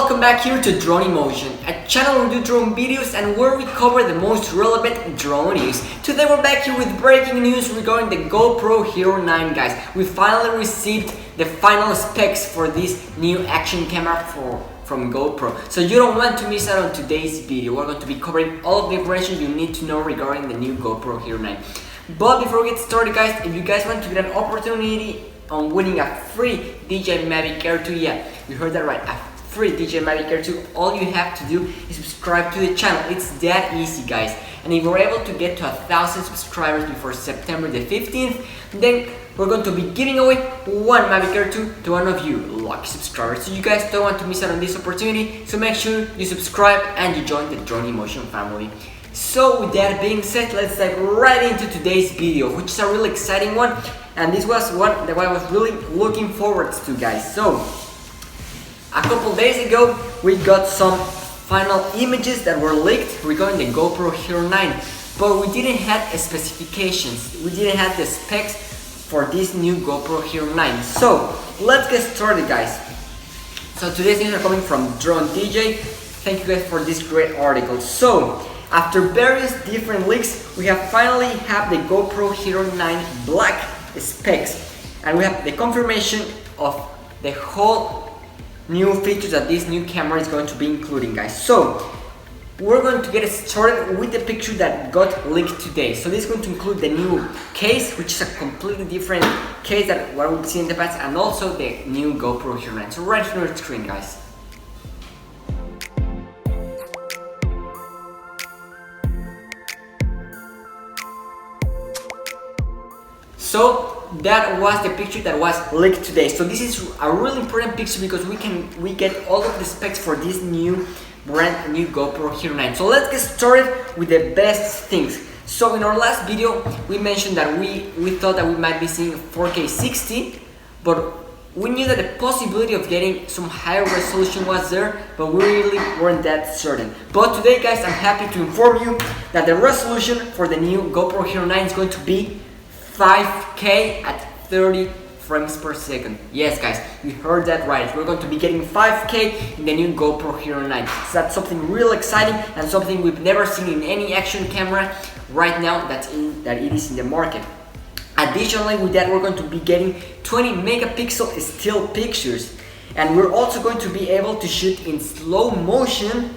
welcome back here to Drone Emotion, a channel where we do drone videos and where we cover the most relevant drone news. Today we're back here with breaking news regarding the GoPro Hero 9, guys. We finally received the final specs for this new action camera from GoPro. So you don't want to miss out on today's video. We're going to be covering all of the information you need to know regarding the new GoPro Hero 9. But before we get started, guys, if you guys want to get an opportunity on winning a free DJI Mavic Air 2, yeah, you heard that right, a free DJI Mavic Air 2, all you have to do is subscribe to the channel. It's that easy, guys. And if we're able to get to 1,000 subscribers before September the 15th, then we're going to be giving away one Mavic Air 2 to one of you lucky subscribers. So you guys don't want to miss out on this opportunity, so make sure you subscribe and you join the Drone Emotion family. So with that being said, let's dive right into today's video, which is a really exciting one, and this was one that I was really looking forward to, guys. So a couple days ago we got some final images that were leaked regarding the GoPro Hero 9, but we didn't have specifications, we didn't have the specs for this new GoPro Hero 9. So let's get started, guys. So today's news are coming from Drone DJ. Thank you guys for this great article. So after various different leaks, we have finally have the GoPro Hero 9 Black specs, and we have the confirmation of the whole new features that this new camera is going to be including, guys. So we're going to get started with the picture that got leaked today. So this is going to include the new case, which is a completely different case than what we've seen in the past, and also the new GoPro Hero 9. So right here on the screen, guys. So that was the picture that was leaked today. So this is a really important picture because we get all of the specs for this brand new GoPro Hero 9. So let's get started with the best things. So in our last video we mentioned that we thought that we might be seeing 4K 60, but we knew that the possibility of getting some higher resolution was there, but we really weren't that certain. But today, guys, I'm happy to inform you that the resolution for the new GoPro Hero 9 is going to be 5K at 30 frames per second. Yes, guys, you heard that right. We're going to be getting 5K in the new GoPro Hero 9. So that's something real exciting and something we've never seen in any action camera right now that it is in the market. Additionally, with that, we're going to be getting 20 megapixel still pictures, and we're also going to be able to shoot in slow motion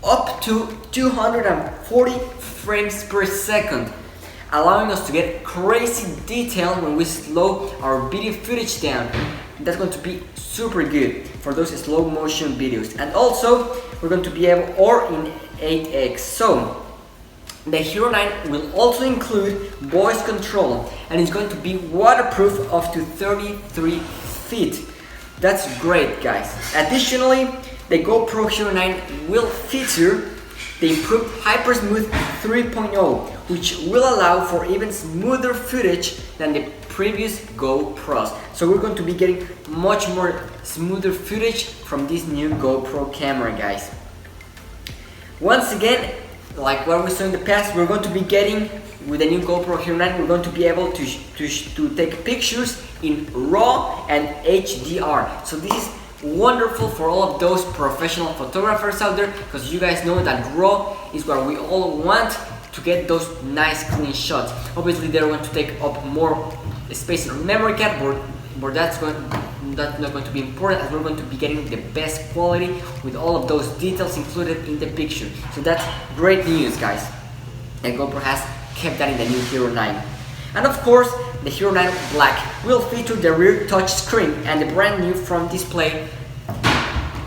up to 240 frames per second, allowing us to get crazy detail when we slow our video footage down. That's going to be super good for those slow motion videos. And also we're going to be able, or in 8x. So the Hero 9 will also include voice control, and it's going to be waterproof up to 33 feet. That's great, guys. Additionally, the GoPro Hero 9 will feature the improved HyperSmooth 3.0, which will allow for even smoother footage than the previous GoPros. So we're going to be getting much more smoother footage from this new GoPro camera, guys. Once again, like what we saw in the past, we're going to be getting, with the new GoPro Hero 9, we're going to be able to take pictures in RAW and HDR. So this is wonderful for all of those professional photographers out there, because you guys know that RAW is what we all want to get those nice clean shots. Obviously they're going to take up more space in our memory card, but that's not going to be important, as we're going to be getting the best quality with all of those details included in the picture. So that's great news, guys, and GoPro has kept that in the new Hero 9. And of course, the Hero 9 Black will feature the rear touch screen and the brand new front display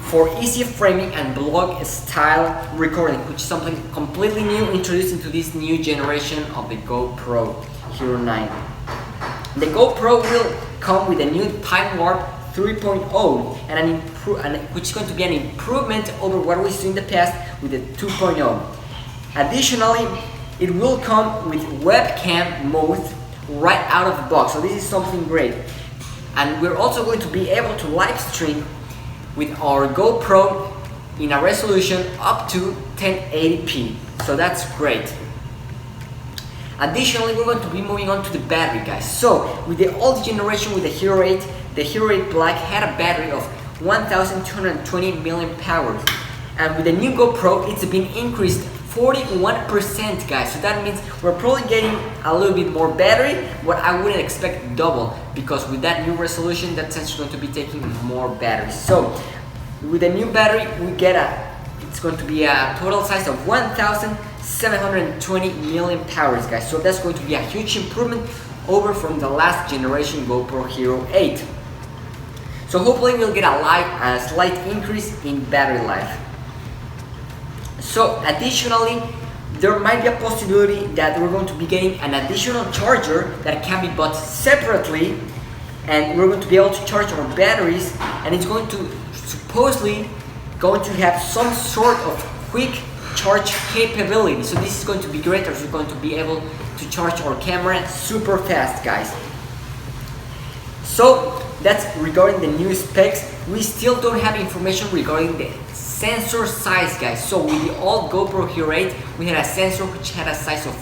for easy framing and vlog style recording, which is something completely new introduced into this new generation of the GoPro Hero 9. The GoPro will come with a new Time Warp 3.0 and which is going to be an improvement over what we saw in the past with the 2.0. Additionally, it will come with webcam mode right out of the box, so this is something great. And we're also going to be able to live stream with our GoPro in a resolution up to 1080p, so that's great. Additionally, we're going to be moving on to the battery, guys. So with the old generation, with the Hero 8, the Hero 8 Black had a battery of 1220 million power. And with the new GoPro, it's been increased 41%, guys. So that means we're probably getting a little bit more battery, but I wouldn't expect double, because with that new resolution, that sensor is going to be taking more battery. So with the new battery, it's going to be a total size of 1720 million powers, guys. So that's going to be a huge improvement over from the last generation GoPro Hero 8. So hopefully we'll get a slight increase in battery life. So additionally, there might be a possibility that we're going to be getting an additional charger that can be bought separately, and we're going to be able to charge our batteries, and it's going to supposedly have some sort of quick charge capability. So this is going to be great, as we're going to be able to charge our camera super fast, guys. So that's regarding the new specs. We still don't have information regarding the sensor size, guys. So with the old GoPro Hero 8, we had a sensor which had a size of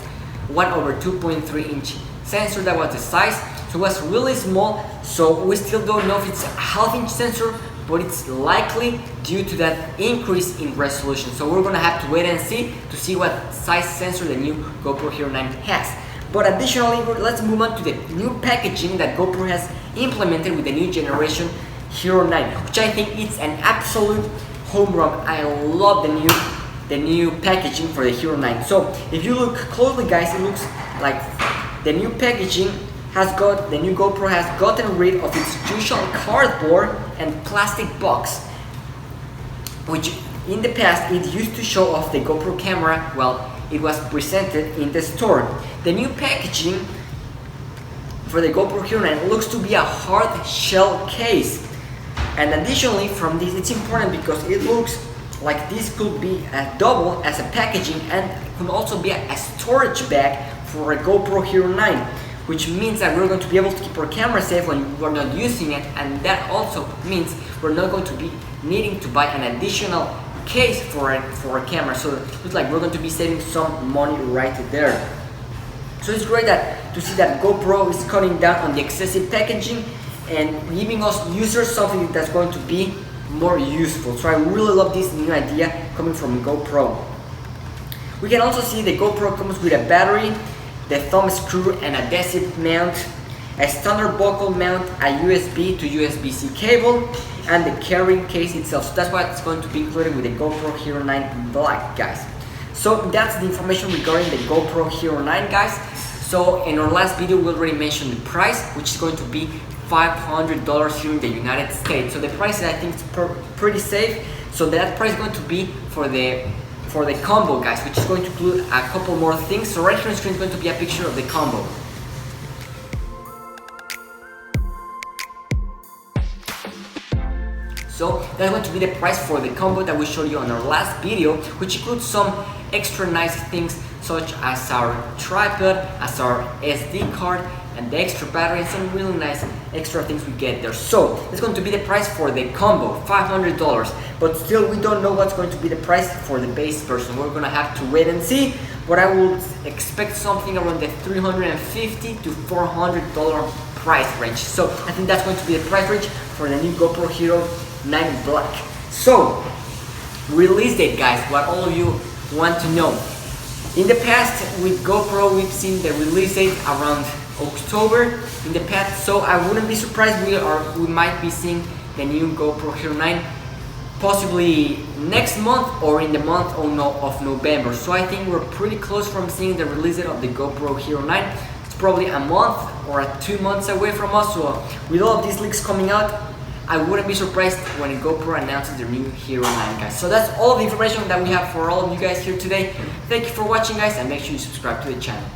1/2.3-inch sensor. That was the size, so it was really small. So we still don't know if it's a half-inch sensor, but it's likely due to that increase in resolution. So we're gonna have to wait and see what size sensor the new GoPro Hero 9 has. But additionally, let's move on to the new packaging that GoPro has implemented with the new generation Hero 9, which I think it's an absolute home run. I love the new packaging for the Hero 9. So if you look closely, guys, it looks like the new packaging the new GoPro has gotten rid of its usual cardboard and plastic box, which in the past it used to show off the GoPro camera while it was presented in the store. The new packaging for the GoPro Hero 9 looks to be a hard shell case. And additionally, from this, it's important because it looks like this could be a double as a packaging, and could also be a storage bag for a GoPro Hero 9, which means that we're going to be able to keep our camera safe when we're not using it, and that also means we're not going to be needing to buy an additional case for a camera. So it looks like we're going to be saving some money right there. So it's great to see that GoPro is cutting down on the excessive packaging and giving us users something that's going to be more useful. So I really love this new idea coming from GoPro. We can also see the GoPro comes with a battery, the thumb screw, an adhesive mount, a standard buckle mount, a USB to USB-C cable, and the carrying case itself. So that's what's going to be included with the GoPro Hero 9 Black, guys. So that's the information regarding the GoPro Hero 9, guys. So in our last video, we already mentioned the price, which is going to be $500 here in the United States. So the price, I think, is pretty safe. So that price is going to be for the combo, guys, which is going to include a couple more things. So right here on the screen is going to be a picture of the combo. So that's going to be the price for the combo that we showed you on our last video, which includes some extra nice things such as our tripod, as our SD card, and the extra battery, and some really nice extra things we get there. So it's going to be the price for the combo, $500. But still, we don't know what's going to be the price for the base version. We're gonna have to wait and see. But I would expect something around the $350 to $400 price range. So I think that's going to be the price range for the new GoPro Hero 9 Black. So release date, guys, what all of you want to know. In the past with GoPro, we've seen the release date around October in the past, so I wouldn't be surprised we might be seeing the new GoPro Hero 9 possibly next month or in the month of November. So I think we're pretty close from seeing the release date of the GoPro Hero 9. It's probably a month or 2 months away from us. So with all of these leaks coming out, I wouldn't be surprised when GoPro announces their new Hero 9, guys. So that's all the information that we have for all of you guys here today. Thank you for watching, guys, and make sure you subscribe to the channel.